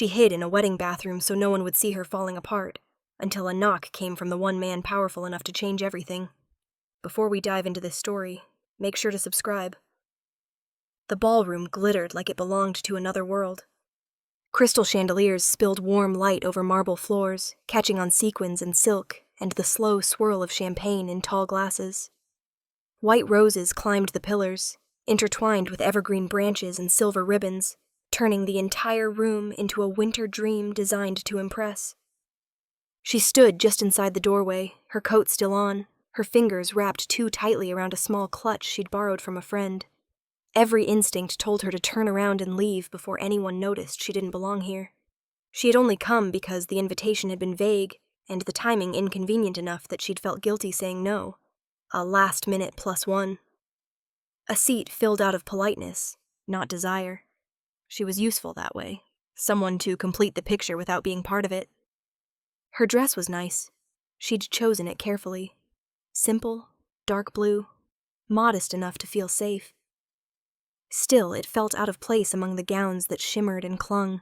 She hid in a wedding bathroom so no one would see her falling apart, until a knock came from the one man powerful enough to change everything. Before we dive into this story, make sure to subscribe. The ballroom glittered like it belonged to another world. Crystal chandeliers spilled warm light over marble floors, catching on sequins and silk and the slow swirl of champagne in tall glasses. White roses climbed the pillars, intertwined with evergreen branches and silver ribbons, turning the entire room into a winter dream designed to impress. She stood just inside the doorway, her coat still on, her fingers wrapped too tightly around a small clutch she'd borrowed from a friend. Every instinct told her to turn around and leave before anyone noticed she didn't belong here. She had only come because the invitation had been vague, and the timing inconvenient enough that she'd felt guilty saying no. A last-minute +1. A seat filled out of politeness, not desire. She was useful that way, someone to complete the picture without being part of it. Her dress was nice. She'd chosen it carefully. Simple, dark blue, modest enough to feel safe. Still, it felt out of place among the gowns that shimmered and clung,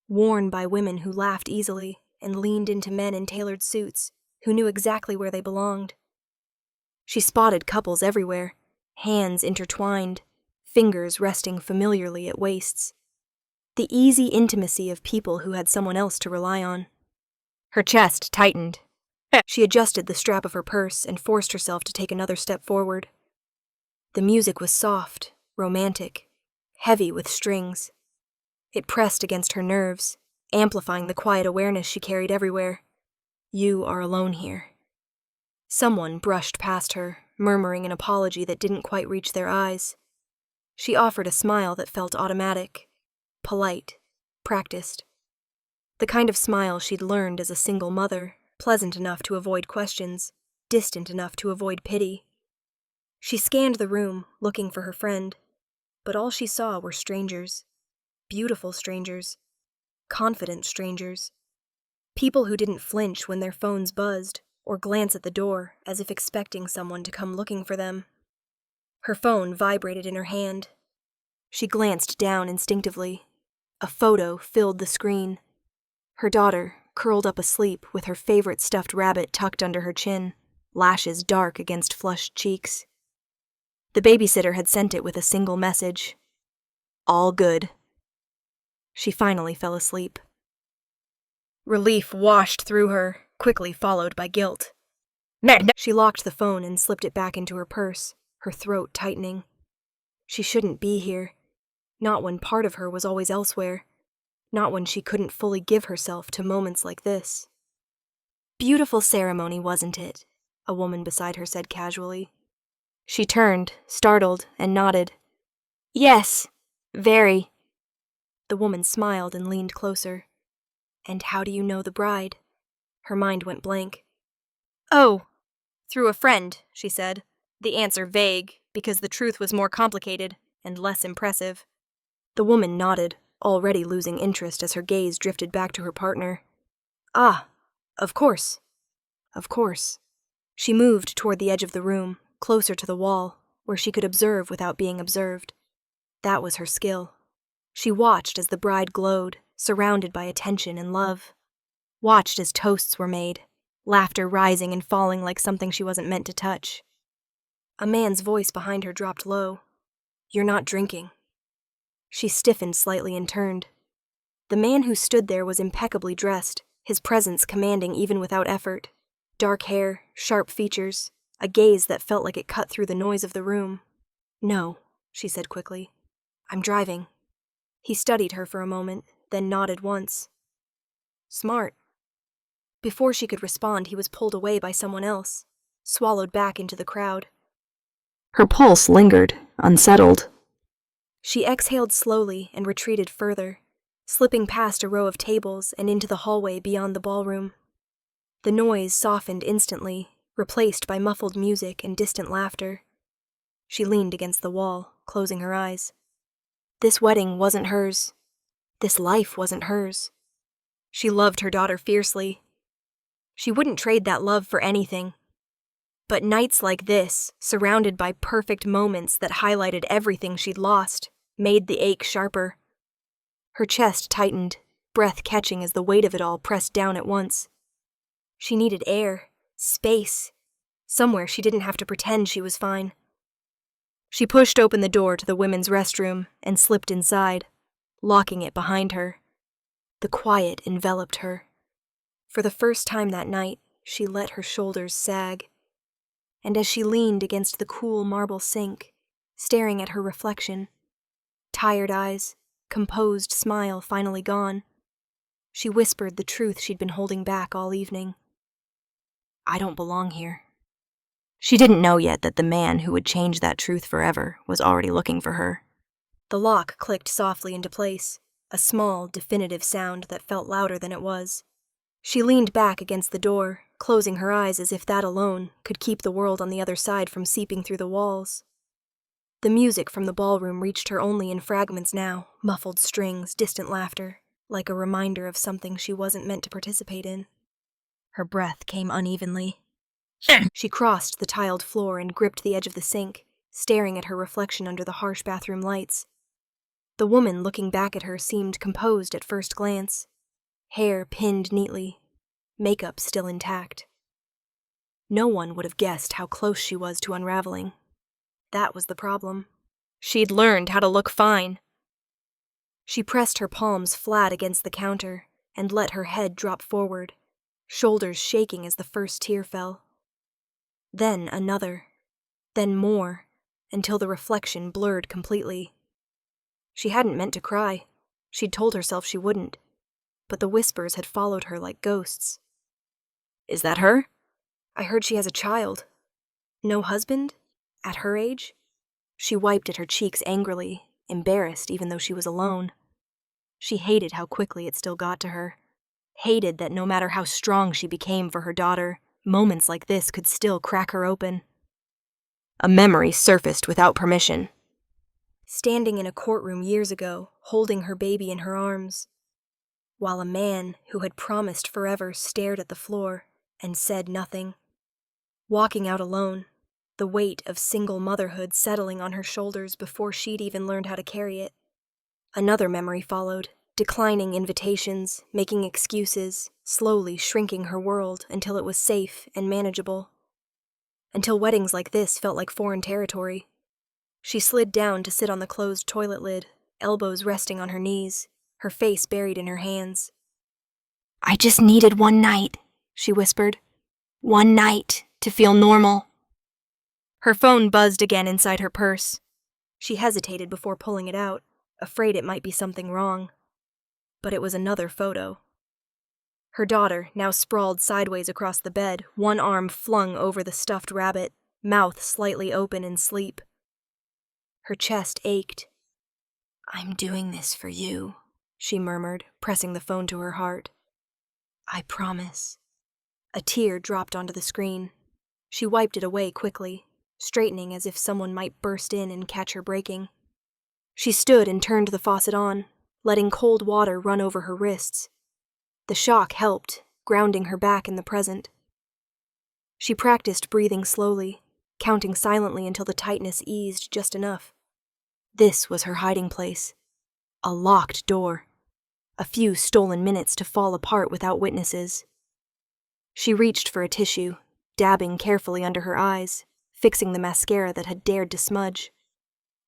worn by women who laughed easily and leaned into men in tailored suits who knew exactly where they belonged. She spotted couples everywhere, hands intertwined, fingers resting familiarly at waists. The easy intimacy of people who had someone else to rely on. Her chest tightened. She adjusted the strap of her purse and forced herself to take another step forward. The music was soft, romantic, heavy with strings. It pressed against her nerves, amplifying the quiet awareness she carried everywhere. You are alone here. Someone brushed past her, murmuring an apology that didn't quite reach their eyes. She offered a smile that felt automatic, polite, practiced. The kind of smile she'd learned as a single mother, pleasant enough to avoid questions, distant enough to avoid pity. She scanned the room, looking for her friend, but all she saw were strangers. Beautiful strangers. Confident strangers. People who didn't flinch when their phones buzzed, or glance at the door as if expecting someone to come looking for them. Her phone vibrated in her hand. She glanced down instinctively. A photo filled the screen. Her daughter, curled up asleep with her favorite stuffed rabbit tucked under her chin, lashes dark against flushed cheeks. The babysitter had sent it with a single message. All good. She finally fell asleep. Relief washed through her, quickly followed by guilt. She locked the phone and slipped it back into her purse, her throat tightening. She shouldn't be here. Not when part of her was always elsewhere. Not when she couldn't fully give herself to moments like this. Beautiful ceremony, wasn't it? A woman beside her said casually. She turned, startled, and nodded. Yes, very. The woman smiled and leaned closer. And how do you know the bride? Her mind went blank. Oh, through a friend, she said. The answer vague, because the truth was more complicated and less impressive. The woman nodded, already losing interest as her gaze drifted back to her partner. Ah, of course. Of course. She moved toward the edge of the room, closer to the wall, where she could observe without being observed. That was her skill. She watched as the bride glowed, surrounded by attention and love. Watched as toasts were made, laughter rising and falling like something she wasn't meant to touch. A man's voice behind her dropped low. You're not drinking. She stiffened slightly and turned. The man who stood there was impeccably dressed, his presence commanding even without effort. Dark hair, sharp features, a gaze that felt like it cut through the noise of the room. No, she said quickly. I'm driving. He studied her for a moment, then nodded once. Smart. Before she could respond, he was pulled away by someone else, swallowed back into the crowd. Her pulse lingered, unsettled. She exhaled slowly and retreated further, slipping past a row of tables and into the hallway beyond the ballroom. The noise softened instantly, replaced by muffled music and distant laughter. She leaned against the wall, closing her eyes. This wedding wasn't hers. This life wasn't hers. She loved her daughter fiercely. She wouldn't trade that love for anything. But nights like this, surrounded by perfect moments that highlighted everything she'd lost, made the ache sharper. Her chest tightened, breath catching as the weight of it all pressed down at once. She needed air, space, somewhere she didn't have to pretend she was fine. She pushed open the door to the women's restroom and slipped inside, locking it behind her. The quiet enveloped her. For the first time that night, she let her shoulders sag. And as she leaned against the cool marble sink, staring at her reflection, tired eyes, composed smile finally gone, she whispered the truth she'd been holding back all evening. I don't belong here. She didn't know yet that the man who would change that truth forever was already looking for her. The lock clicked softly into place, a small, definitive sound that felt louder than it was. She leaned back against the door, closing her eyes as if that alone could keep the world on the other side from seeping through the walls. The music from the ballroom reached her only in fragments now, muffled strings, distant laughter, like a reminder of something she wasn't meant to participate in. Her breath came unevenly. She crossed the tiled floor and gripped the edge of the sink, staring at her reflection under the harsh bathroom lights. The woman looking back at her seemed composed at first glance, hair pinned neatly, makeup still intact. No one would have guessed how close she was to unraveling. That was the problem. She'd learned how to look fine. She pressed her palms flat against the counter and let her head drop forward, shoulders shaking as the first tear fell. Then another, then more, until the reflection blurred completely. She hadn't meant to cry. She'd told herself she wouldn't, but the whispers had followed her like ghosts. Is that her? I heard she has a child. No husband? At her age? She wiped at her cheeks angrily, embarrassed even though she was alone. She hated how quickly it still got to her. Hated that no matter how strong she became for her daughter, moments like this could still crack her open. A memory surfaced without permission. Standing in a courtroom years ago, holding her baby in her arms, while a man who had promised forever stared at the floor and said nothing. Walking out alone, the weight of single motherhood settling on her shoulders before she'd even learned how to carry it. Another memory followed, declining invitations, making excuses, slowly shrinking her world until it was safe and manageable. Until weddings like this felt like foreign territory. She slid down to sit on the closed toilet lid, elbows resting on her knees, her face buried in her hands. I just needed one night, she whispered. One night to feel normal. Her phone buzzed again inside her purse. She hesitated before pulling it out, afraid it might be something wrong. But it was another photo. Her daughter, now sprawled sideways across the bed, one arm flung over the stuffed rabbit, mouth slightly open in sleep. Her chest ached. I'm doing this for you, she murmured, pressing the phone to her heart. I promise. A tear dropped onto the screen. She wiped it away quickly, straightening as if someone might burst in and catch her breaking. She stood and turned the faucet on, letting cold water run over her wrists. The shock helped, grounding her back in the present. She practiced breathing slowly, counting silently until the tightness eased just enough. This was her hiding place. A locked door. A few stolen minutes to fall apart without witnesses. She reached for a tissue, dabbing carefully under her eyes, fixing the mascara that had dared to smudge.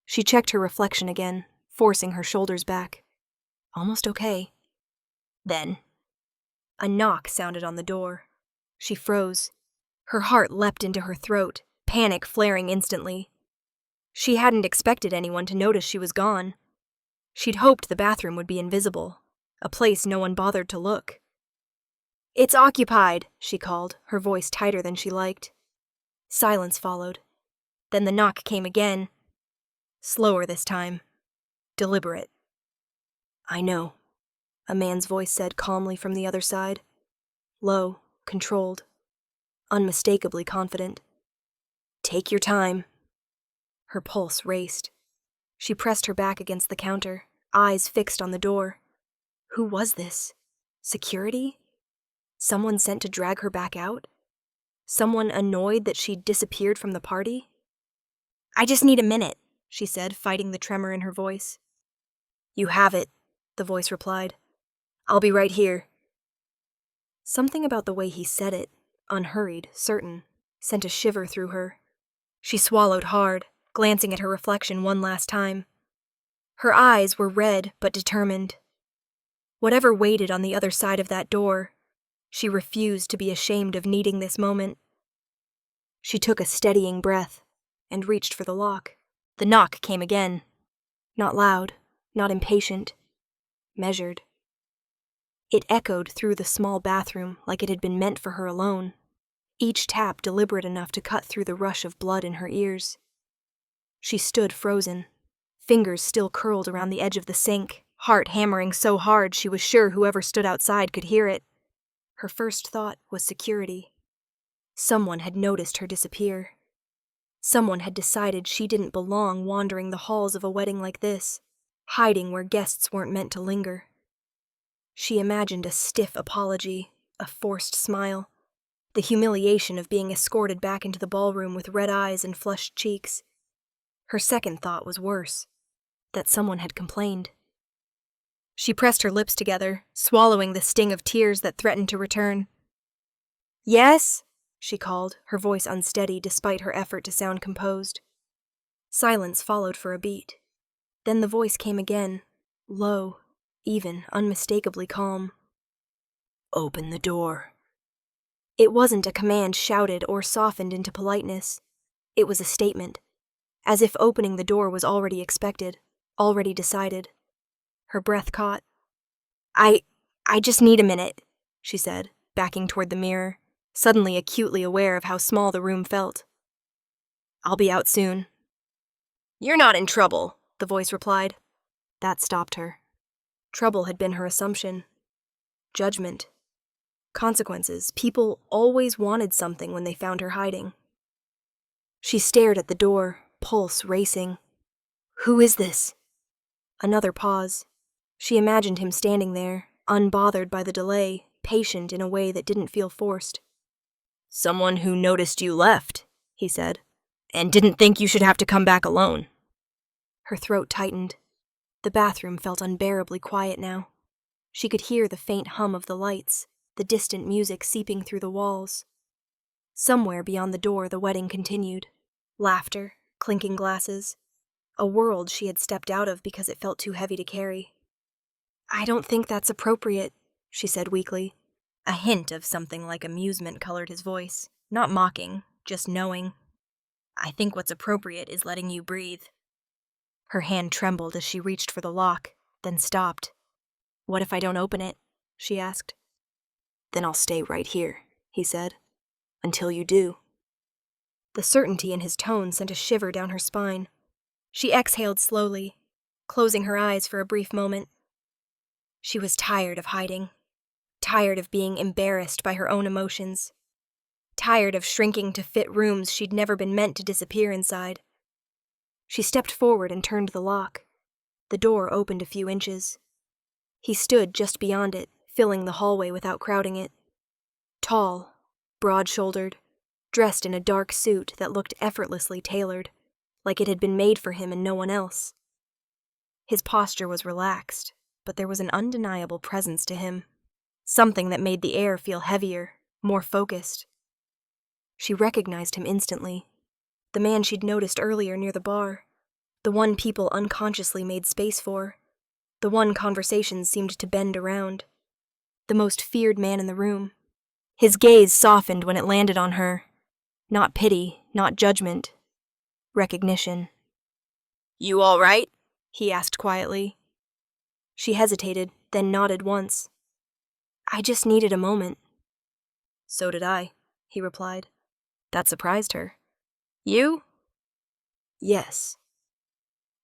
She checked her reflection again, forcing her shoulders back. Almost okay. Then, a knock sounded on the door. She froze. Her heart leapt into her throat, panic flaring instantly. She hadn't expected anyone to notice she was gone. She'd hoped the bathroom would be invisible, a place no one bothered to look. It's occupied, she called, her voice tighter than she liked. Silence followed. Then the knock came again. Slower this time. Deliberate. I know, a man's voice said calmly from the other side. Low, controlled, unmistakably confident. Take your time. Her pulse raced. She pressed her back against the counter, eyes fixed on the door. Who was this? Security? Someone sent to drag her back out? Someone annoyed that she'd disappeared from the party? I just need a minute, she said, fighting the tremor in her voice. You have it, the voice replied. I'll be right here. Something about the way he said it, unhurried, certain, sent a shiver through her. She swallowed hard, glancing at her reflection one last time. Her eyes were red but determined. Whatever waited on the other side of that door, she refused to be ashamed of needing this moment. She took a steadying breath and reached for the lock. The knock came again. Not loud, not impatient, measured. It echoed through the small bathroom like it had been meant for her alone, each tap deliberate enough to cut through the rush of blood in her ears. She stood frozen, fingers still curled around the edge of the sink, heart hammering so hard she was sure whoever stood outside could hear it. Her first thought was security. Someone had noticed her disappear. Someone had decided she didn't belong wandering the halls of a wedding like this, hiding where guests weren't meant to linger. She imagined a stiff apology, a forced smile, the humiliation of being escorted back into the ballroom with red eyes and flushed cheeks. Her second thought was worse, that someone had complained. She pressed her lips together, swallowing the sting of tears that threatened to return. "Yes?" she called, her voice unsteady despite her effort to sound composed. Silence followed for a beat. Then the voice came again, low, even, unmistakably calm. "Open the door." It wasn't a command shouted or softened into politeness. It was a statement, as if opening the door was already expected, already decided. Her breath caught. I just need a minute," she said, backing toward the mirror, suddenly acutely aware of how small the room felt. "I'll be out soon." "You're not in trouble," the voice replied. That stopped her. Trouble had been her assumption. Judgment. Consequences. People always wanted something when they found her hiding. She stared at the door, pulse racing. "Who is this?" Another pause. She imagined him standing there, unbothered by the delay, patient in a way that didn't feel forced. "Someone who noticed you left," he said, "and didn't think you should have to come back alone." Her throat tightened. The bathroom felt unbearably quiet now. She could hear the faint hum of the lights, the distant music seeping through the walls. Somewhere beyond the door the wedding continued. Laughter, clinking glasses. A world she had stepped out of because it felt too heavy to carry. "I don't think that's appropriate," she said weakly. A hint of something like amusement colored his voice. Not mocking, just knowing. "I think what's appropriate is letting you breathe." Her hand trembled as she reached for the lock, then stopped. "What if I don't open it?" she asked. "Then I'll stay right here," he said. "Until you do." The certainty in his tone sent a shiver down her spine. She exhaled slowly, closing her eyes for a brief moment. She was tired of hiding, tired of being embarrassed by her own emotions, tired of shrinking to fit rooms she'd never been meant to disappear inside. She stepped forward and turned the lock. The door opened a few inches. He stood just beyond it, filling the hallway without crowding it. Tall, broad-shouldered, dressed in a dark suit that looked effortlessly tailored, like it had been made for him and no one else. His posture was relaxed, but there was an undeniable presence to him, something that made the air feel heavier, more focused. She recognized him instantly. The man she'd noticed earlier near the bar. The one people unconsciously made space for. The one conversations seemed to bend around. The most feared man in the room. His gaze softened when it landed on her. Not pity, not judgment. Recognition. "You all right?" he asked quietly. She hesitated, then nodded once. "I just needed a moment." "So did I," he replied. That surprised her. "You?" "Yes."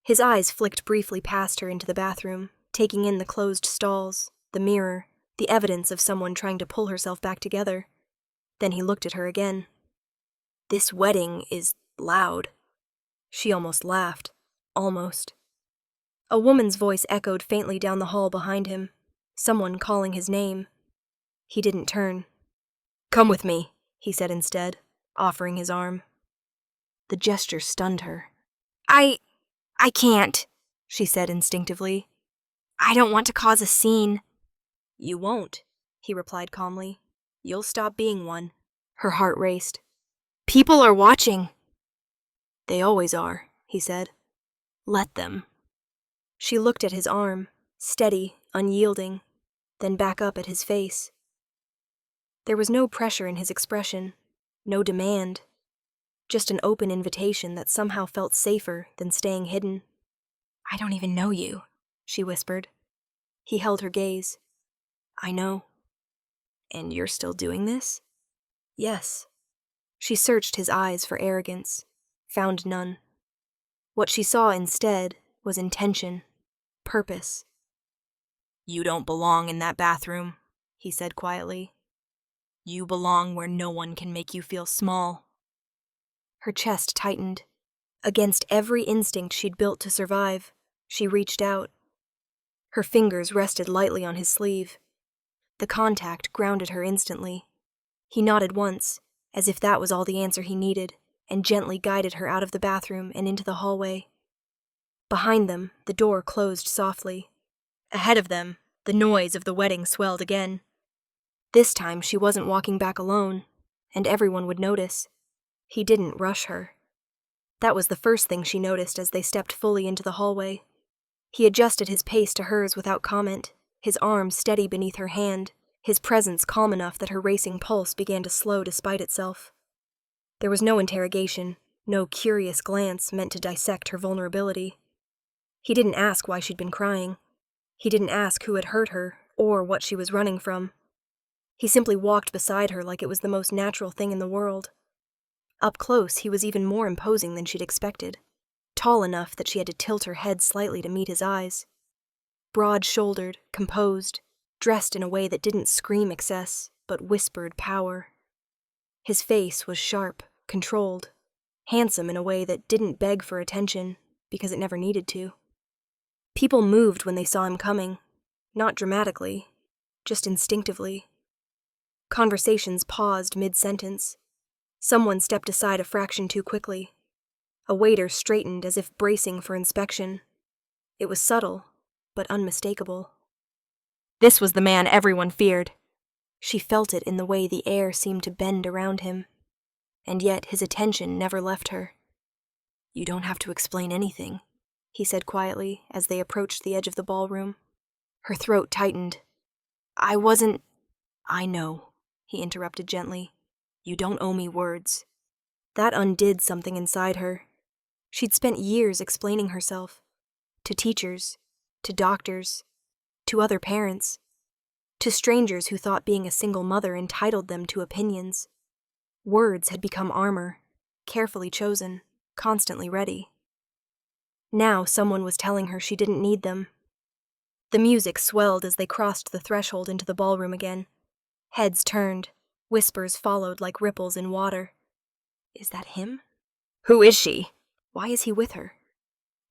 His eyes flicked briefly past her into the bathroom, taking in the closed stalls, the mirror, the evidence of someone trying to pull herself back together. Then he looked at her again. "This wedding is loud." She almost laughed. Almost. A woman's voice echoed faintly down the hall behind him, someone calling his name. He didn't turn. "Come with me," he said instead, offering his arm. The gesture stunned her. I can't," she said instinctively. "I don't want to cause a scene." You won't, he replied calmly. You'll stop being one. Her heart raced. People are watching. They always are, he said. Let them. She looked at his arm, steady, unyielding, then back up at his face. There was no pressure in his expression, no demand, just an open invitation that somehow felt safer than staying hidden. I don't even know you, she whispered. He held her gaze. I know. And you're still doing this? Yes. She searched his eyes for arrogance, found none. What she saw instead was intention, purpose. You don't belong in that bathroom, he said quietly. You belong where no one can make you feel small. Her chest tightened. Against every instinct she'd built to survive, she reached out. Her fingers rested lightly on his sleeve. The contact grounded her instantly. He nodded once, as if that was all the answer he needed, and gently guided her out of the bathroom and into the hallway. Behind them, the door closed softly. Ahead of them, the noise of the wedding swelled again. This time she wasn't walking back alone, and everyone would notice. He didn't rush her. That was the first thing she noticed as they stepped fully into the hallway. He adjusted his pace to hers without comment, his arm steady beneath her hand, his presence calm enough that her racing pulse began to slow despite itself. There was no interrogation, no curious glance meant to dissect her vulnerability. He didn't ask why she'd been crying. He didn't ask who had hurt her or what she was running from. He simply walked beside her like it was the most natural thing in the world. Up close, he was even more imposing than she'd expected, tall enough that she had to tilt her head slightly to meet his eyes. Broad-shouldered, composed, dressed in a way that didn't scream excess, but whispered power. His face was sharp, controlled, handsome in a way that didn't beg for attention, because it never needed to. People moved when they saw him coming, not dramatically, just instinctively. Conversations paused mid-sentence. Someone stepped aside a fraction too quickly. A waiter straightened as if bracing for inspection. It was subtle, but unmistakable. This was the man everyone feared. She felt it in the way the air seemed to bend around him, and yet his attention never left her. You don't have to explain anything, he said quietly as they approached the edge of the ballroom. Her throat tightened. I know, he interrupted gently. You don't owe me words. That undid something inside her. She'd spent years explaining herself. To teachers, to doctors, to other parents, to strangers who thought being a single mother entitled them to opinions. Words had become armor, carefully chosen, constantly ready. Now someone was telling her she didn't need them. The music swelled as they crossed the threshold into the ballroom again. Heads turned, whispers followed like ripples in water. Is that him? Who is she? Why is he with her?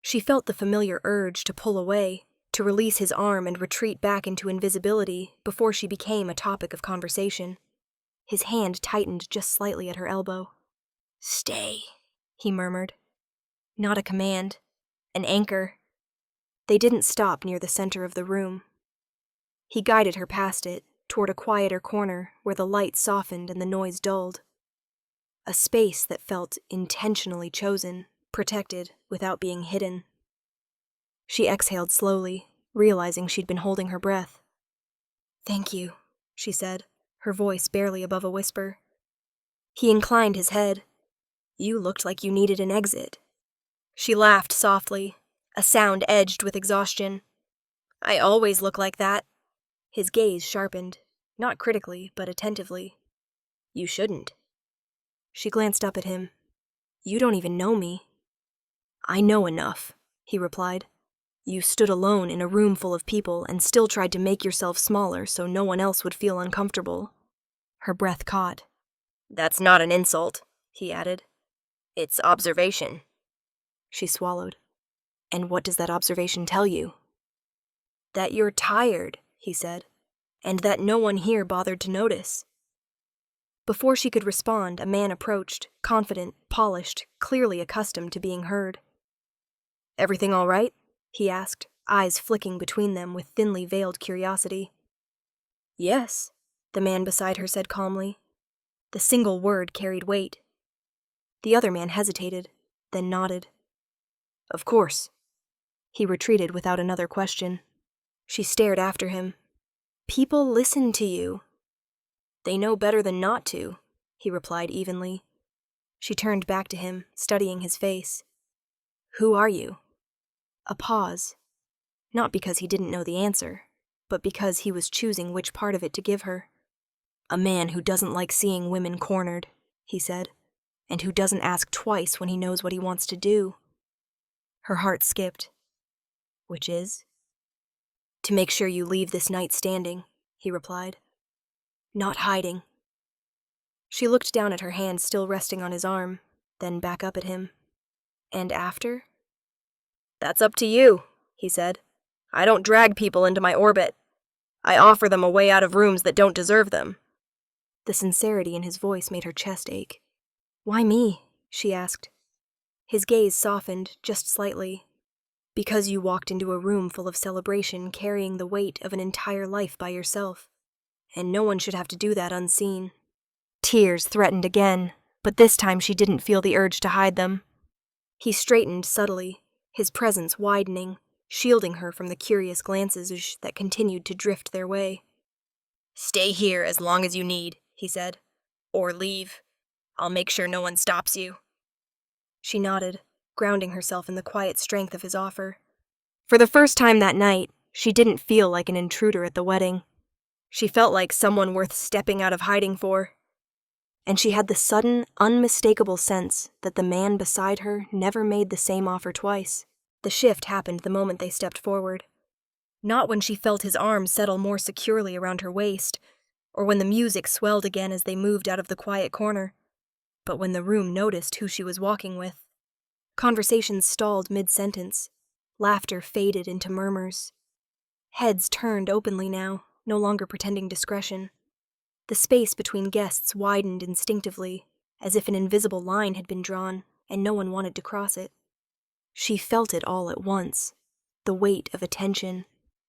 She felt the familiar urge to pull away, to release his arm and retreat back into invisibility before she became a topic of conversation. His hand tightened just slightly at her elbow. Stay, he murmured. Not a command, an anchor. They didn't stop near the center of the room. He guided her past it, toward a quieter corner where the light softened and the noise dulled. A space that felt intentionally chosen, protected without being hidden. She exhaled slowly, realizing she'd been holding her breath. Thank you, she said, her voice barely above a whisper. He inclined his head. You looked like you needed an exit. She laughed softly, a sound edged with exhaustion. I always look like that. His gaze sharpened, not critically, but attentively. You shouldn't. She glanced up at him. You don't even know me. I know enough, he replied. You stood alone in a room full of people and still tried to make yourself smaller so no one else would feel uncomfortable. Her breath caught. That's not an insult, he added. It's observation. She swallowed. And what does that observation tell you? That you're tired, he said, and that no one here bothered to notice. Before she could respond, a man approached, confident, polished, clearly accustomed to being heard. Everything all right? He asked, eyes flicking between them with thinly veiled curiosity. Yes, the man beside her said calmly. The single word carried weight. The other man hesitated, then nodded. Of course. He retreated without another question. She stared after him. People listen to you. They know better than not to, he replied evenly. She turned back to him, studying his face. Who are you? A pause. Not because he didn't know the answer, but because he was choosing which part of it to give her. A man who doesn't like seeing women cornered, he said, and who doesn't ask twice when he knows what he wants to do. Her heart skipped. Which is? To make sure you leave this night standing, he replied. Not hiding. She looked down at her hand still resting on his arm, then back up at him. And after? That's up to you, he said. I don't drag people into my orbit. I offer them a way out of rooms that don't deserve them. The sincerity in his voice made her chest ache. Why me? She asked. His gaze softened, just slightly. Because you walked into a room full of celebration carrying the weight of an entire life by yourself. And no one should have to do that unseen. Tears threatened again, but this time she didn't feel the urge to hide them. He straightened subtly, his presence widening, shielding her from the curious glances that continued to drift their way. Stay here as long as you need, he said. Or leave. I'll make sure no one stops you. She nodded, grounding herself in the quiet strength of his offer. For the first time that night, she didn't feel like an intruder at the wedding. She felt like someone worth stepping out of hiding for. And she had the sudden, unmistakable sense that the man beside her never made the same offer twice. The shift happened the moment they stepped forward. Not when she felt his arm settle more securely around her waist, or when the music swelled again as they moved out of the quiet corner, but when the room noticed who she was walking with. Conversations stalled mid-sentence. Laughter faded into murmurs. Heads turned openly now, no longer pretending discretion. The space between guests widened instinctively, as if an invisible line had been drawn, and no one wanted to cross it. She felt it all at once. The weight of attention,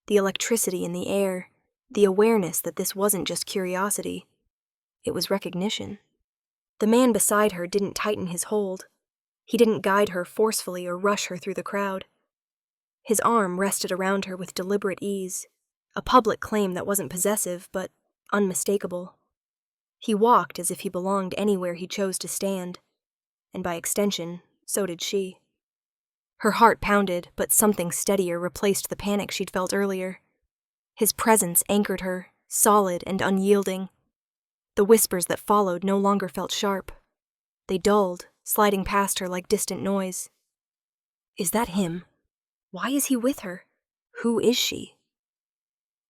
the electricity in the air, the awareness that this wasn't just curiosity. It was recognition. The man beside her didn't tighten his hold. He didn't guide her forcefully or rush her through the crowd. His arm rested around her with deliberate ease, a public claim that wasn't possessive, but unmistakable. He walked as if he belonged anywhere he chose to stand, and by extension, so did she. Her heart pounded, but something steadier replaced the panic she'd felt earlier. His presence anchored her, solid and unyielding. The whispers that followed no longer felt sharp. They dulled, sliding past her like distant noise. Is that him? Why is he with her? Who is she?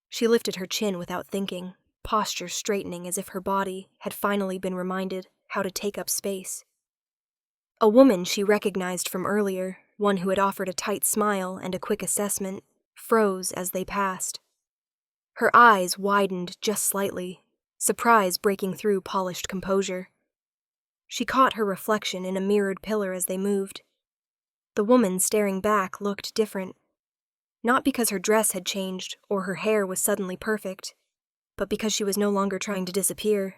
She lifted her chin without thinking, posture straightening as if her body had finally been reminded how to take up space. A woman she recognized from earlier, one who had offered a tight smile and a quick assessment, froze as they passed. Her eyes widened just slightly, surprise breaking through polished composure. She caught her reflection in a mirrored pillar as they moved. The woman staring back looked different. Not because her dress had changed or her hair was suddenly perfect, but because she was no longer trying to disappear.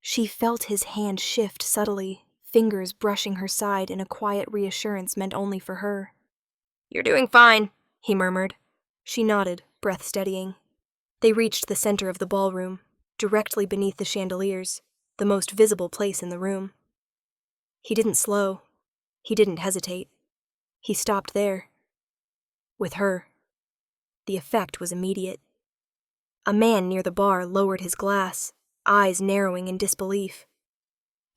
She felt his hand shift subtly, fingers brushing her side in a quiet reassurance meant only for her. You're doing fine, he murmured. She nodded, breath steadying. They reached the center of the ballroom, directly beneath the chandeliers, the most visible place in the room. He didn't slow. He didn't hesitate. He stopped there. With her. The effect was immediate. A man near the bar lowered his glass, eyes narrowing in disbelief.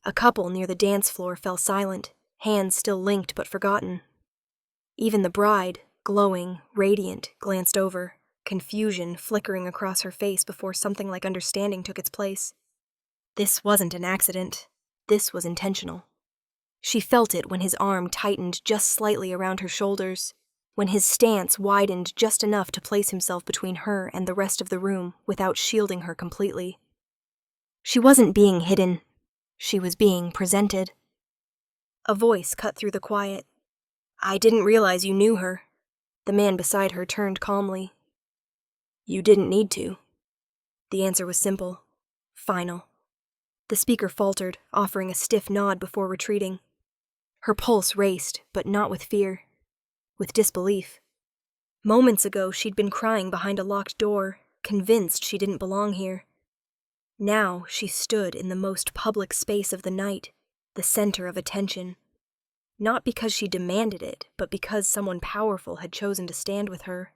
A couple near the dance floor fell silent, hands still linked but forgotten. Even the bride, glowing, radiant, glanced over, confusion flickering across her face before something like understanding took its place. This wasn't an accident. This was intentional. She felt it when his arm tightened just slightly around her shoulders, when his stance widened just enough to place himself between her and the rest of the room without shielding her completely. She wasn't being hidden. She was being presented. A voice cut through the quiet. I didn't realize you knew her. The man beside her turned calmly. You didn't need to. The answer was simple. Final. The speaker faltered, offering a stiff nod before retreating. Her pulse raced, but not with fear. With disbelief. Moments ago, she'd been crying behind a locked door, convinced she didn't belong here. Now, she stood in the most public space of the night, the center of attention. Not because she demanded it, but because someone powerful had chosen to stand with her.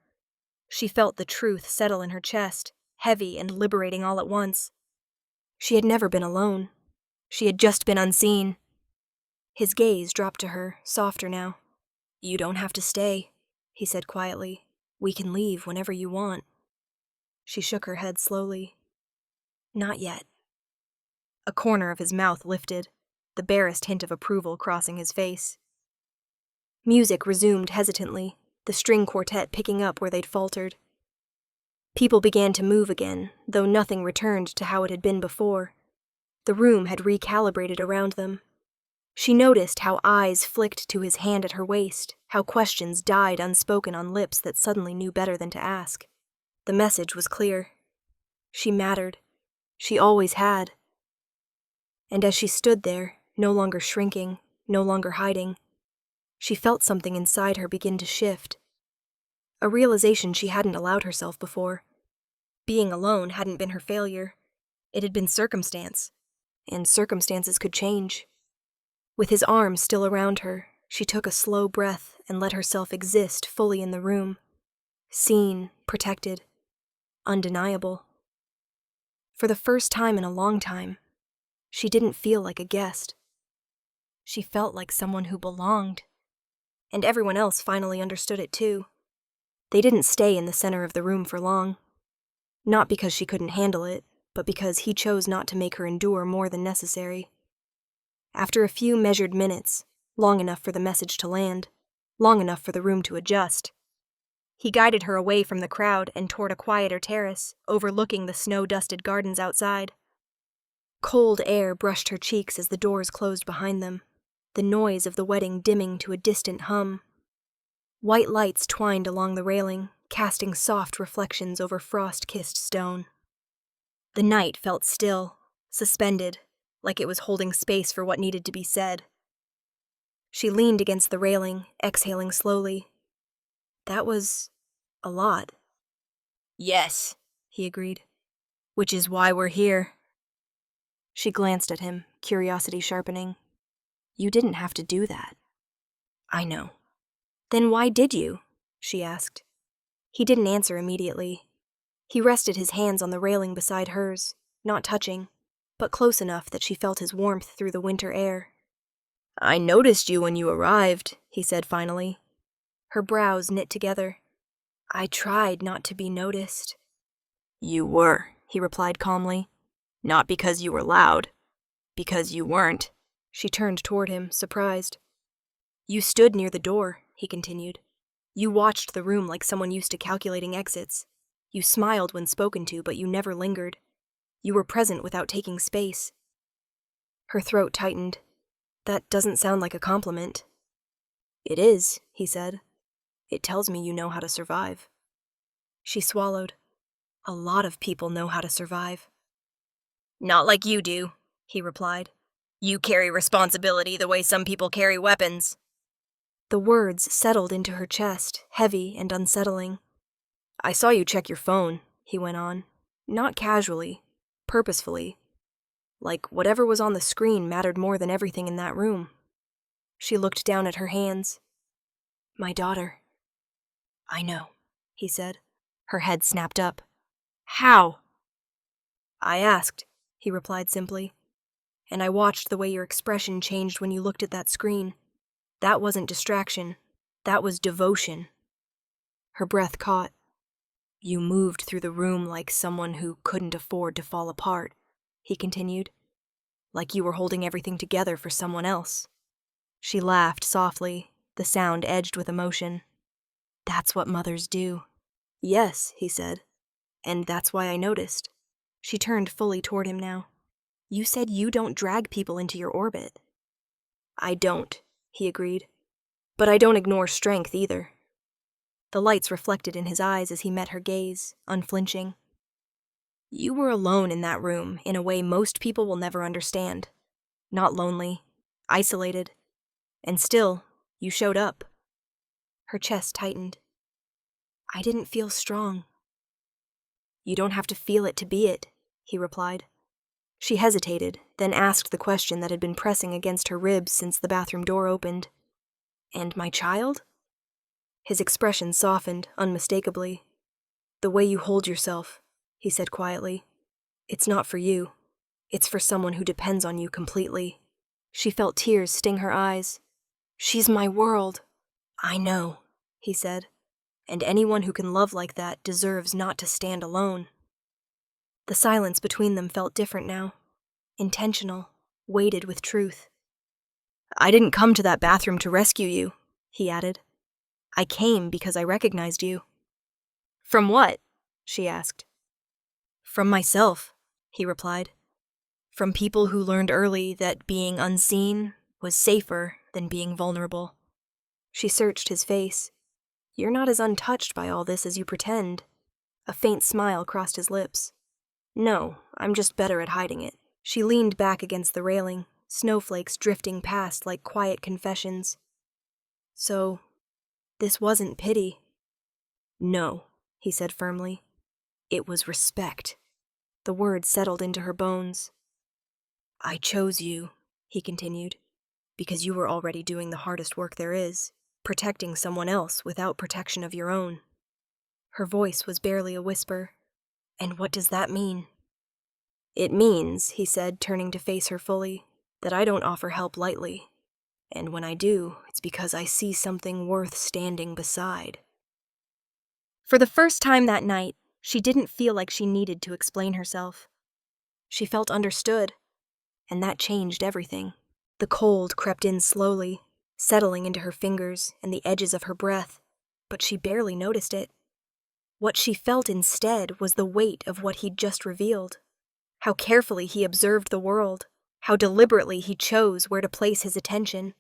She felt the truth settle in her chest, heavy and liberating all at once. She had never been alone. She had just been unseen. His gaze dropped to her, softer now. "You don't have to stay," he said quietly. "We can leave whenever you want." She shook her head slowly. "Not yet." A corner of his mouth lifted, the barest hint of approval crossing his face. Music resumed hesitantly, the string quartet picking up where they'd faltered. People began to move again, though nothing returned to how it had been before. The room had recalibrated around them. She noticed how eyes flicked to his hand at her waist, how questions died unspoken on lips that suddenly knew better than to ask. The message was clear. She mattered. She always had. And as she stood there, no longer shrinking, no longer hiding, she felt something inside her begin to shift. A realization she hadn't allowed herself before. Being alone hadn't been her failure. It had been circumstance. And circumstances could change. With his arms still around her, she took a slow breath and let herself exist fully in the room. Seen, protected, undeniable. For the first time in a long time, she didn't feel like a guest. She felt like someone who belonged. And everyone else finally understood it too. They didn't stay in the center of the room for long. Not because she couldn't handle it, but because he chose not to make her endure more than necessary. After a few measured minutes, long enough for the message to land, long enough for the room to adjust, he guided her away from the crowd and toward a quieter terrace, overlooking the snow-dusted gardens outside. Cold air brushed her cheeks as the doors closed behind them, the noise of the wedding dimming to a distant hum. White lights twined along the railing, casting soft reflections over frost-kissed stone. The night felt still, suspended, like it was holding space for what needed to be said. She leaned against the railing, exhaling slowly. That was a lot. "Yes," he agreed. "Which is why we're here." She glanced at him, curiosity sharpening. "You didn't have to do that." "I know." "Then why did you?" she asked. He didn't answer immediately. He rested his hands on the railing beside hers, not touching, but close enough that she felt his warmth through the winter air. "I noticed you when you arrived," he said finally. Her brows knit together. "I tried not to be noticed." "You were," he replied calmly. "Not because you were loud. Because you weren't." She turned toward him, surprised. "You stood near the door," he continued. "You watched the room like someone used to calculating exits. You smiled when spoken to, but you never lingered. You were present without taking space." Her throat tightened. "That doesn't sound like a compliment." "It is," he said. "It tells me you know how to survive." She swallowed. "A lot of people know how to survive." "Not like you do," he replied. "You carry responsibility the way some people carry weapons." The words settled into her chest, heavy and unsettling. "I saw you check your phone," he went on. "Not casually, purposefully. Like whatever was on the screen mattered more than everything in that room." She looked down at her hands. "My daughter." "I know," he said. Her head snapped up. "How?" "I asked," he replied simply. "And I watched the way your expression changed when you looked at that screen. That wasn't distraction. That was devotion." Her breath caught. "You moved through the room like someone who couldn't afford to fall apart," he continued. "Like you were holding everything together for someone else." She laughed softly, the sound edged with emotion. "That's what mothers do." "Yes," he said. "And that's why I noticed." She turned fully toward him now. "You said you don't drag people into your orbit." "I don't," he agreed. "But I don't ignore strength either." The lights reflected in his eyes as he met her gaze, unflinching. You were alone in that room in a way most people will never understand. Not lonely, isolated, and still, you showed up. Her chest tightened. I didn't feel strong. You don't have to feel it to be it, he replied. She hesitated, then asked the question that had been pressing against her ribs since the bathroom door opened. And my child? His expression softened, unmistakably. The way you hold yourself, he said quietly. It's not for you. It's for someone who depends on you completely. She felt tears sting her eyes. She's my world. I know, he said. And anyone who can love like that deserves not to stand alone. The silence between them felt different now. Intentional, weighted with truth. I didn't come to that bathroom to rescue you, he added. I came because I recognized you. From what? She asked. From myself, he replied. From people who learned early that being unseen was safer than being vulnerable. She searched his face. You're not as untouched by all this as you pretend. A faint smile crossed his lips. No, I'm just better at hiding it. She leaned back against the railing, snowflakes drifting past like quiet confessions. So, this wasn't pity. No, he said firmly. It was respect. The words settled into her bones. I chose you, he continued, because you were already doing the hardest work there is, protecting someone else without protection of your own. Her voice was barely a whisper. And what does that mean? It means, he said, turning to face her fully, that I don't offer help lightly. And when I do, it's because I see something worth standing beside. For the first time that night, she didn't feel like she needed to explain herself. She felt understood, and that changed everything. The cold crept in slowly, settling into her fingers and the edges of her breath, but she barely noticed it. What she felt instead was the weight of what he'd just revealed. How carefully he observed the world, how deliberately he chose where to place his attention.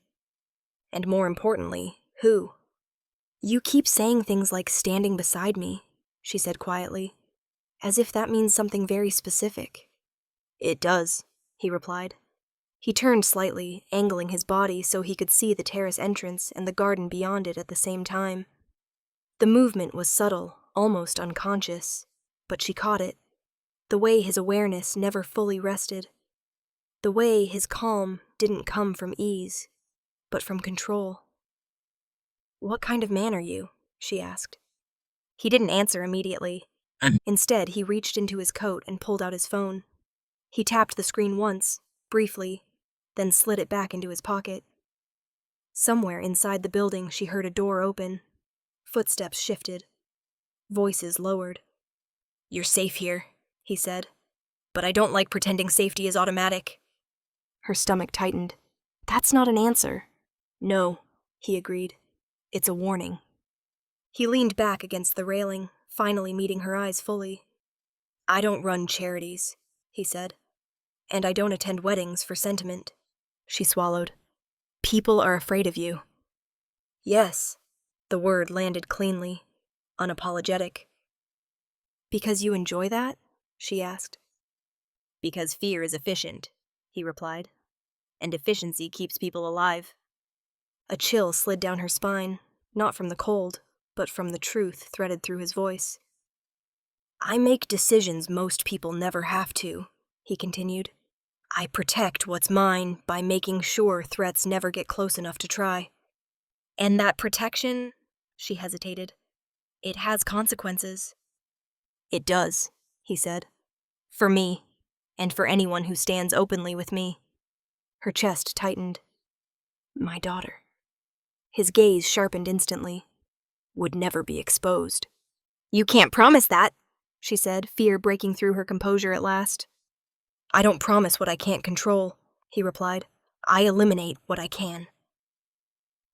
And more importantly, who. You keep saying things like standing beside me, she said quietly, as if that means something very specific. It does, he replied. He turned slightly, angling his body so he could see the terrace entrance and the garden beyond it at the same time. The movement was subtle, almost unconscious, but she caught it. The way his awareness never fully rested. The way his calm didn't come from ease, but from control. What kind of man are you? She asked. He didn't answer immediately. Instead, he reached into his coat and pulled out his phone. He tapped the screen once, briefly, then slid it back into his pocket. Somewhere inside the building, she heard a door open. Footsteps shifted. Voices lowered. You're safe here, he said. But I don't like pretending safety is automatic. Her stomach tightened. That's not an answer. No, he agreed. It's a warning. He leaned back against the railing, finally meeting her eyes fully. I don't run charities, he said. And I don't attend weddings for sentiment. She swallowed. People are afraid of you. Yes, the word landed cleanly, unapologetic. Because you enjoy that? She asked. Because fear is efficient, he replied. And efficiency keeps people alive. A chill slid down her spine, not from the cold, but from the truth threaded through his voice. I make decisions most people never have to, he continued. I protect what's mine by making sure threats never get close enough to try. And that protection, she hesitated, it has consequences. It does, he said. For me, and for anyone who stands openly with me. Her chest tightened. My daughter. His gaze sharpened instantly. Would never be exposed. You can't promise that, she said, fear breaking through her composure at last. I don't promise what I can't control, he replied. I eliminate what I can.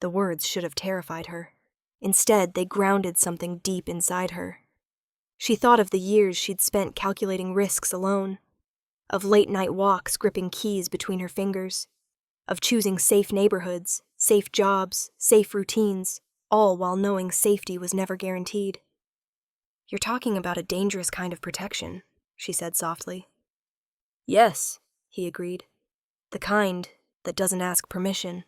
The words should have terrified her. Instead, they grounded something deep inside her. She thought of the years she'd spent calculating risks alone, of late-night walks gripping keys between her fingers, of choosing safe neighborhoods, safe jobs, safe routines, all while knowing safety was never guaranteed. You're talking about a dangerous kind of protection, she said softly. Yes, he agreed. The kind that doesn't ask permission.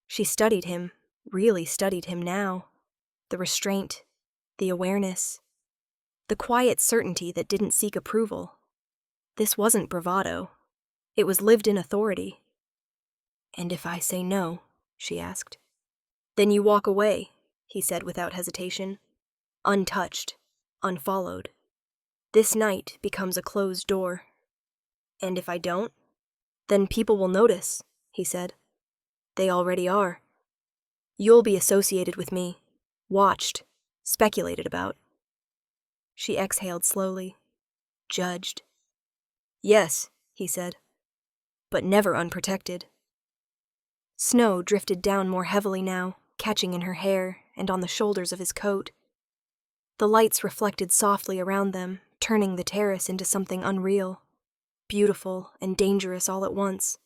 She studied him, really studied him now. The restraint, the awareness, the quiet certainty that didn't seek approval. This wasn't bravado. It was lived-in authority. And if I say no, she asked. Then you walk away, he said without hesitation. Untouched, unfollowed. This night becomes a closed door. And if I don't? Then people will notice, he said. They already are. You'll be associated with me, watched, speculated about. She exhaled slowly, judged. Yes, he said, but never unprotected. Snow drifted down more heavily now, catching in her hair and on the shoulders of his coat. The lights reflected softly around them, turning the terrace into something unreal, beautiful and dangerous all at once.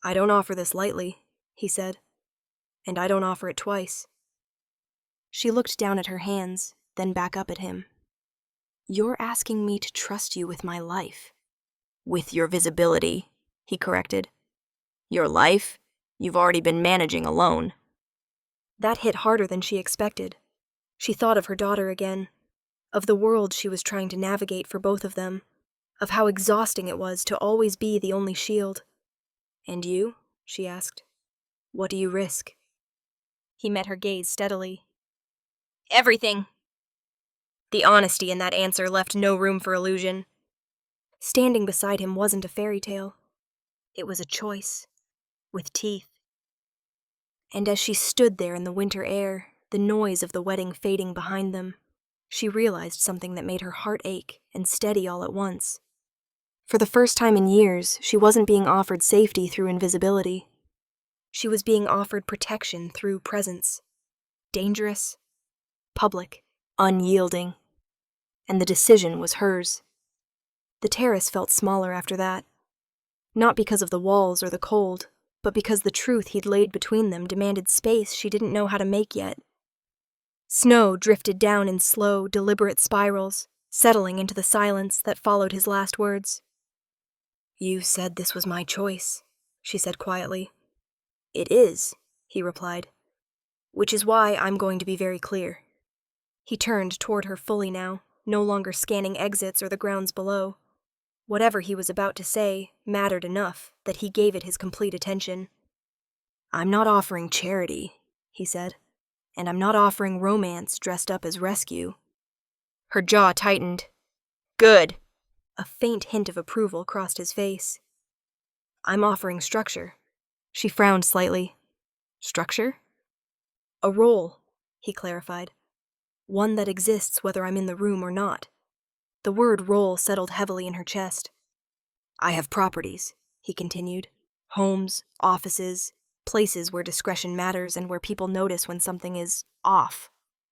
I don't offer this lightly, he said, and I don't offer it twice. She looked down at her hands, then back up at him. You're asking me to trust you with my life. With your visibility, he corrected. Your life? You've already been managing alone. That hit harder than she expected. She thought of her daughter again, of the world she was trying to navigate for both of them, of how exhausting it was to always be the only shield. And you? She asked. What do you risk? He met her gaze steadily. Everything. The honesty in that answer left no room for illusion. Standing beside him wasn't a fairy tale. It was a choice, with teeth. And as she stood there in the winter air, the noise of the wedding fading behind them, she realized something that made her heart ache and steady all at once. For the first time in years, she wasn't being offered safety through invisibility. She was being offered protection through presence. Dangerous, public, unyielding. And the decision was hers. The terrace felt smaller after that. Not because of the walls or the cold, but because the truth he'd laid between them demanded space she didn't know how to make yet. Snow drifted down in slow, deliberate spirals, settling into the silence that followed his last words. You said this was my choice, she said quietly. It is, he replied, which is why I'm going to be very clear. He turned toward her fully now, no longer scanning exits or the grounds below. Whatever he was about to say mattered enough that he gave it his complete attention. I'm not offering charity, he said, and I'm not offering romance dressed up as rescue. Her jaw tightened. Good. A faint hint of approval crossed his face. I'm offering structure. She frowned slightly. Structure? A role, he clarified. One that exists whether I'm in the room or not. The word role settled heavily in her chest. I have properties, he continued. Homes, offices, places where discretion matters and where people notice when something is off.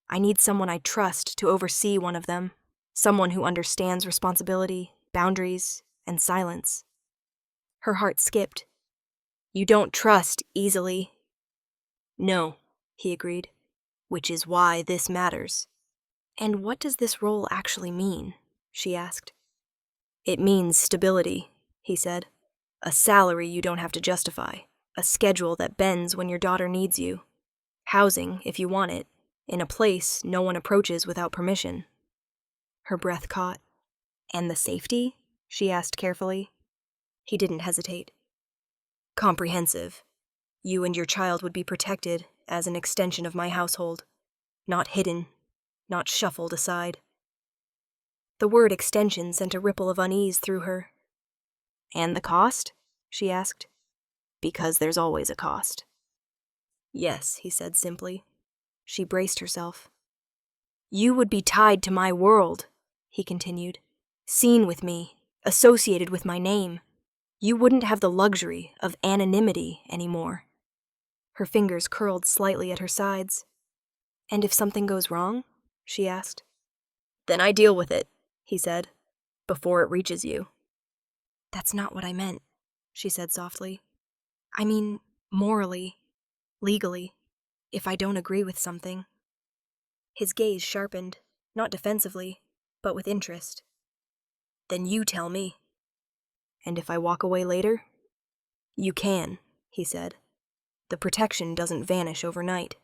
I need someone I trust to oversee one of them. Someone who understands responsibility, boundaries, and silence. Her heart skipped. You don't trust easily. No, he agreed, which is why this matters. And what does this role actually mean? She asked. It means stability, he said. A salary you don't have to justify. A schedule that bends when your daughter needs you. Housing, if you want it, in a place no one approaches without permission. Her breath caught. And the safety? She asked carefully. He didn't hesitate. Comprehensive. You and your child would be protected as an extension of my household. Not hidden, not shuffled aside. The word extension sent a ripple of unease through her. And the cost? She asked. Because there's always a cost. Yes, he said simply. She braced herself. You would be tied to my world, he continued. Seen with me, associated with my name. You wouldn't have the luxury of anonymity anymore. Her fingers curled slightly at her sides. And if something goes wrong? She asked. Then I deal with it, he said, before it reaches you. That's not what I meant, she said softly. I mean, morally, legally, if I don't agree with something. His gaze sharpened, not defensively, but with interest. Then you tell me. And if I walk away later? You can, he said. The protection doesn't vanish overnight.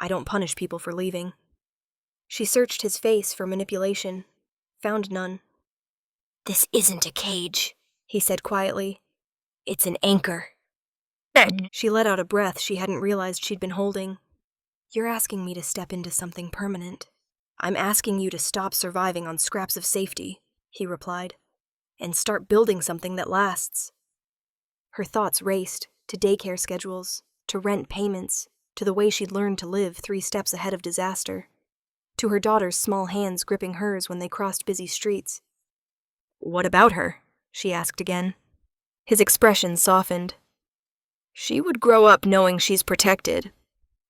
I don't punish people for leaving. She searched his face for manipulation, found none. This isn't a cage, he said quietly. It's an anchor. She let out a breath she hadn't realized she'd been holding. You're asking me to step into something permanent. I'm asking you to stop surviving on scraps of safety, he replied, and start building something that lasts. Her thoughts raced to daycare schedules, to rent payments, to the way she'd learned to live 3 steps ahead of disaster, to her daughter's small hands gripping hers when they crossed busy streets. What about her? She asked again. His expression softened. She would grow up knowing she's protected,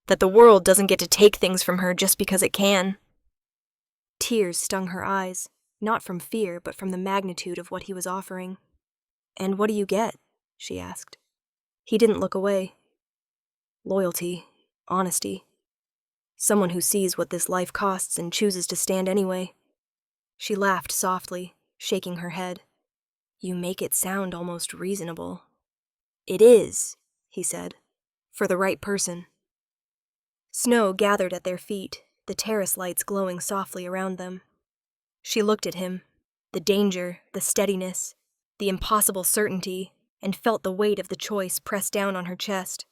that the world doesn't get to take things from her just because it can. Tears stung her eyes, not from fear, but from the magnitude of what he was offering. And what do you get? She asked. He didn't look away. Loyalty, honesty. Someone who sees what this life costs and chooses to stand anyway. She laughed softly, shaking her head. You make it sound almost reasonable. It is, he said, for the right person. Snow gathered at their feet, the terrace lights glowing softly around them. She looked at him, the danger, the steadiness, the impossible certainty, and felt the weight of the choice press down on her chest.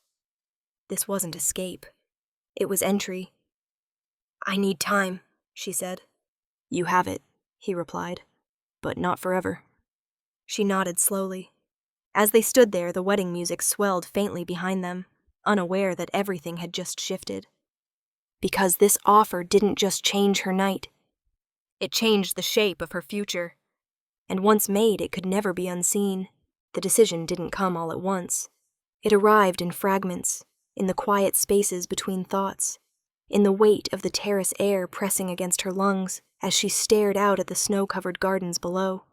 This wasn't escape. It was entry. I need time, she said. You have it, he replied, but not forever. She nodded slowly. As they stood there, the wedding music swelled faintly behind them, unaware that everything had just shifted. Because this offer didn't just change her night. It changed the shape of her future. And once made, it could never be unseen. The decision didn't come all at once. It arrived in fragments, in the quiet spaces between thoughts, in the weight of the terrace air pressing against her lungs as she stared out at the snow-covered gardens below.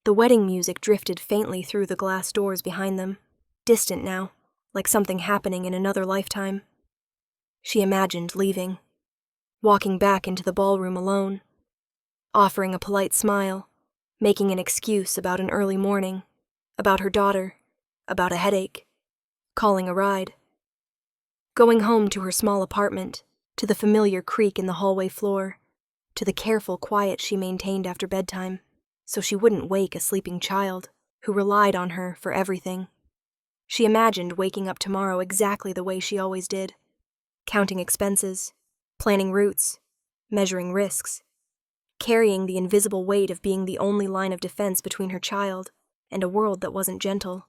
The wedding music drifted faintly through the glass doors behind them, distant now, like something happening in another lifetime. She imagined leaving, walking back into the ballroom alone, offering a polite smile, making an excuse about an early morning, about her daughter, about a headache, calling a ride. Going home to her small apartment, to the familiar creak in the hallway floor, to the careful quiet she maintained after bedtime, so she wouldn't wake a sleeping child who relied on her for everything. She imagined waking up tomorrow exactly the way she always did, counting expenses, planning routes, measuring risks, carrying the invisible weight of being the only line of defense between her child and a world that wasn't gentle.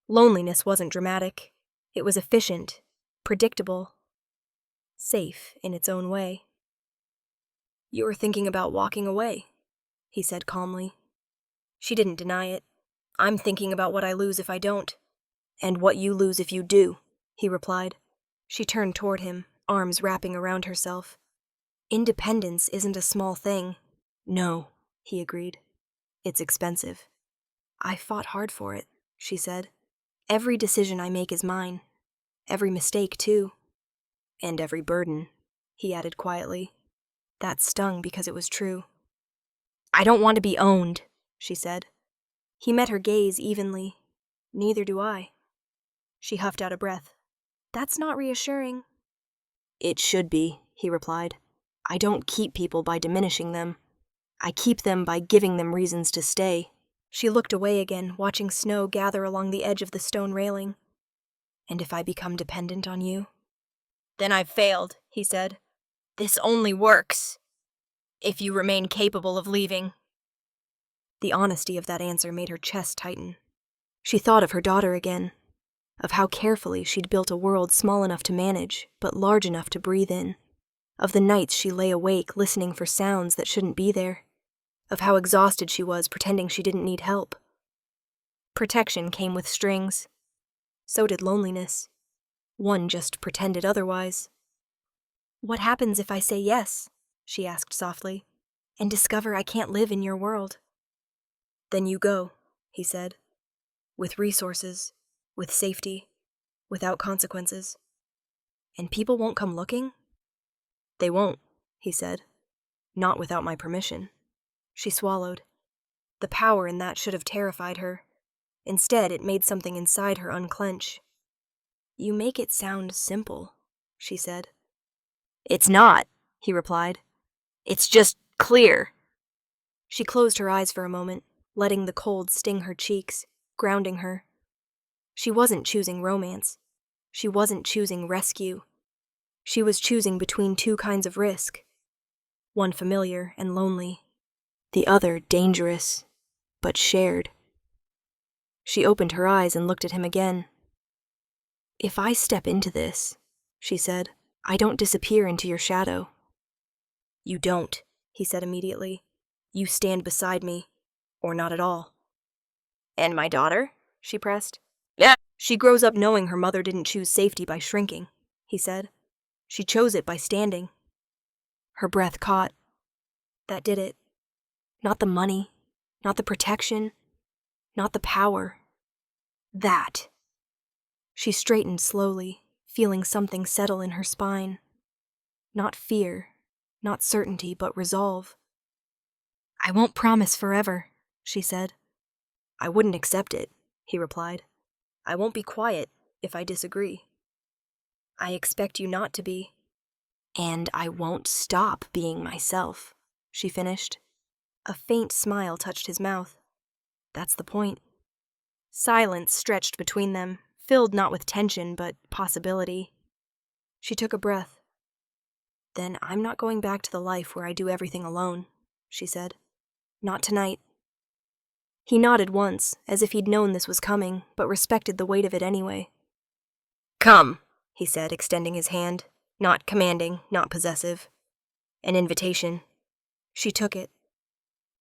Loneliness wasn't dramatic. It was efficient, predictable, safe in its own way. You were thinking about walking away, he said calmly. She didn't deny it. I'm thinking about what I lose if I don't. And what you lose if you do, he replied. She turned toward him, arms wrapping around herself. Independence isn't a small thing. No, he agreed. It's expensive. I fought hard for it, she said. Every decision I make is mine. Every mistake, too. And every burden, he added quietly. That stung because it was true. I don't want to be owned, she said. He met her gaze evenly. Neither do I. She huffed out a breath. That's not reassuring. It should be, he replied. I don't keep people by diminishing them. I keep them by giving them reasons to stay. She looked away again, watching snow gather along the edge of the stone railing. And if I become dependent on you? Then I've failed, he said. This only works if you remain capable of leaving. The honesty of that answer made her chest tighten. She thought of her daughter again, of how carefully she'd built a world small enough to manage, but large enough to breathe in, of the nights she lay awake listening for sounds that shouldn't be there, of how exhausted she was pretending she didn't need help. Protection came with strings. So did loneliness. One just pretended otherwise. What happens if I say yes? She asked softly, and discover I can't live in your world. Then you go, he said, with resources, with safety, without consequences. And people won't come looking? They won't, he said. Not without my permission. She swallowed. The power in that should have terrified her. Instead, it made something inside her unclench. "You make it sound simple," she said. "It's not," he replied. "It's just clear." She closed her eyes for a moment, letting the cold sting her cheeks, grounding her. She wasn't choosing romance. She wasn't choosing rescue. She was choosing between two kinds of risk. One familiar and lonely. The other dangerous, but shared. She opened her eyes and looked at him again. "If I step into this," she said, "I don't disappear into your shadow." "You don't," he said immediately. "You stand beside me, or not at all." "And my daughter?" she pressed. "Yeah." "She grows up knowing her mother didn't choose safety by shrinking," he said. "She chose it by standing." Her breath caught. That did it. Not the money, not the protection, not the power. That. She straightened slowly, feeling something settle in her spine. Not fear, not certainty, but resolve. "I won't promise forever," she said. "I wouldn't accept it," he replied. "I won't be quiet if I disagree. I expect you not to be." "And I won't stop being myself," she finished. A faint smile touched his mouth. That's the point. Silence stretched between them, filled not with tension, but possibility. She took a breath. "Then I'm not going back to the life where I do everything alone," she said. "Not tonight." He nodded once, as if he'd known this was coming, but respected the weight of it anyway. "Come," he said, extending his hand. Not commanding, not possessive. An invitation. She took it.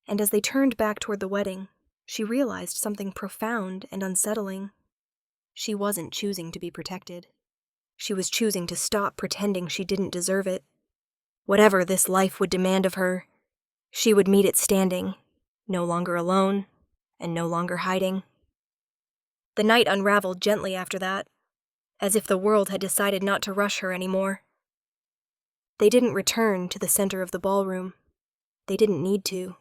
And as they turned back toward the wedding, she realized something profound and unsettling. She wasn't choosing to be protected. She was choosing to stop pretending she didn't deserve it. Whatever this life would demand of her, she would meet it standing, no longer alone, and no longer hiding. The night unraveled gently after that, as if the world had decided not to rush her anymore. They didn't return to the center of the ballroom. They didn't need to.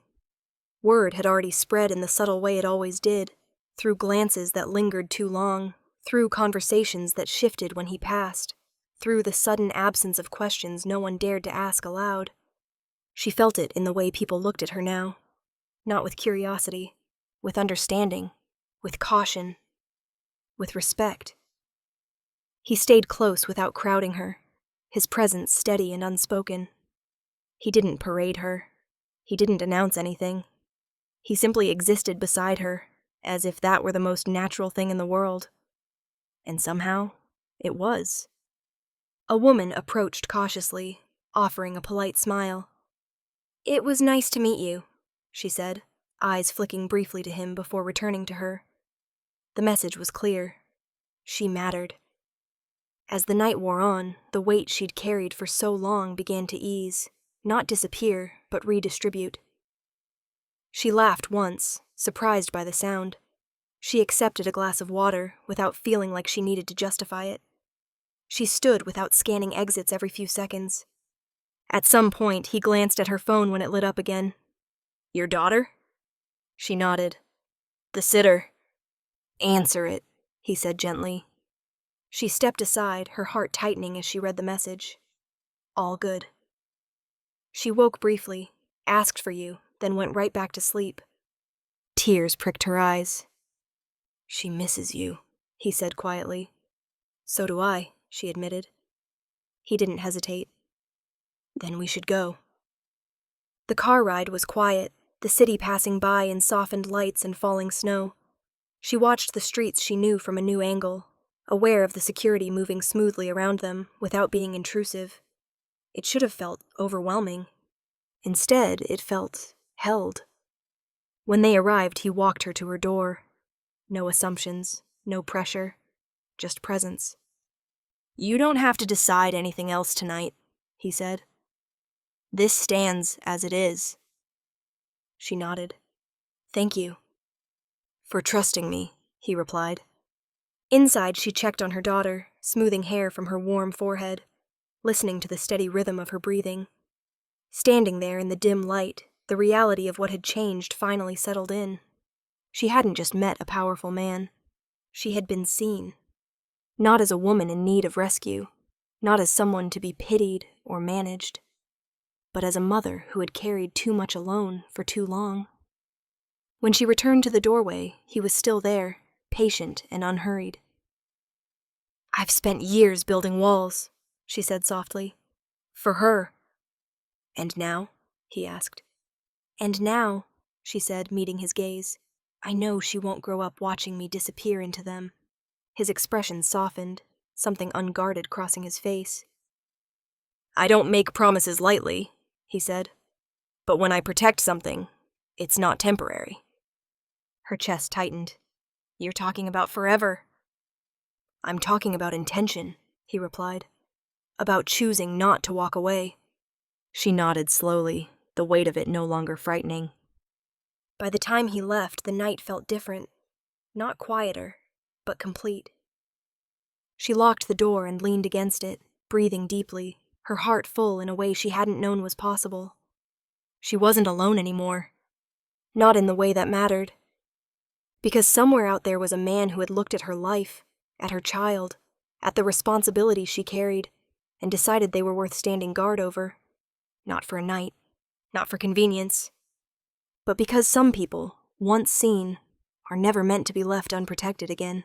Word had already spread in the subtle way it always did, through glances that lingered too long, through conversations that shifted when he passed, through the sudden absence of questions no one dared to ask aloud. She felt it in the way people looked at her now, not with curiosity, with understanding, with caution, with respect. He stayed close without crowding her, his presence steady and unspoken. He didn't parade her. He didn't announce anything. He simply existed beside her, as if that were the most natural thing in the world. And somehow, it was. A woman approached cautiously, offering a polite smile. "It was nice to meet you," she said, eyes flicking briefly to him before returning to her. The message was clear. She mattered. As the night wore on, the weight she'd carried for so long began to ease, not disappear, but redistribute. She laughed once, surprised by the sound. She accepted a glass of water without feeling like she needed to justify it. She stood without scanning exits every few seconds. At some point, he glanced at her phone when it lit up again. "Your daughter?" She nodded. "The sitter." "Answer it," he said gently. She stepped aside, her heart tightening as she read the message. All good. She woke briefly, asked for you, then went right back to sleep. Tears pricked her eyes. "She misses you," he said quietly. "So do I," she admitted. He didn't hesitate. "Then we should go." The car ride was quiet, the city passing by in softened lights and falling snow. She watched the streets she knew from a new angle, aware of the security moving smoothly around them without being intrusive. It should have felt overwhelming. Instead, it felt held. When they arrived, he walked her to her door. No assumptions, no pressure, just presence. "You don't have to decide anything else tonight," he said. "This stands as it is." She nodded. "Thank you." "For trusting me," he replied. Inside, she checked on her daughter, smoothing hair from her warm forehead, listening to the steady rhythm of her breathing. Standing there in the dim light, The reality of what had changed finally settled in. She hadn't just met a powerful man. She had been seen. Not as a woman in need of rescue, not as someone to be pitied or managed, but as a mother who had carried too much alone for too long. When she returned to the doorway, he was still there, patient and unhurried. "I've spent years building walls," she said softly. "For her." "And now?" he asked. "And now," she said, meeting his gaze, "I know she won't grow up watching me disappear into them." His expression softened, something unguarded crossing his face. "I don't make promises lightly," he said. "But when I protect something, it's not temporary." Her chest tightened. "You're talking about forever." "I'm talking about intention," he replied. "About choosing not to walk away." She nodded slowly, the weight of it no longer frightening. By the time he left, the night felt different. Not quieter, but complete. She locked the door and leaned against it, breathing deeply, her heart full in a way she hadn't known was possible. She wasn't alone anymore. Not in the way that mattered. Because somewhere out there was a man who had looked at her life, at her child, at the responsibilities she carried, and decided they were worth standing guard over. Not for a night, not for convenience, but because some people, once seen, are never meant to be left unprotected again.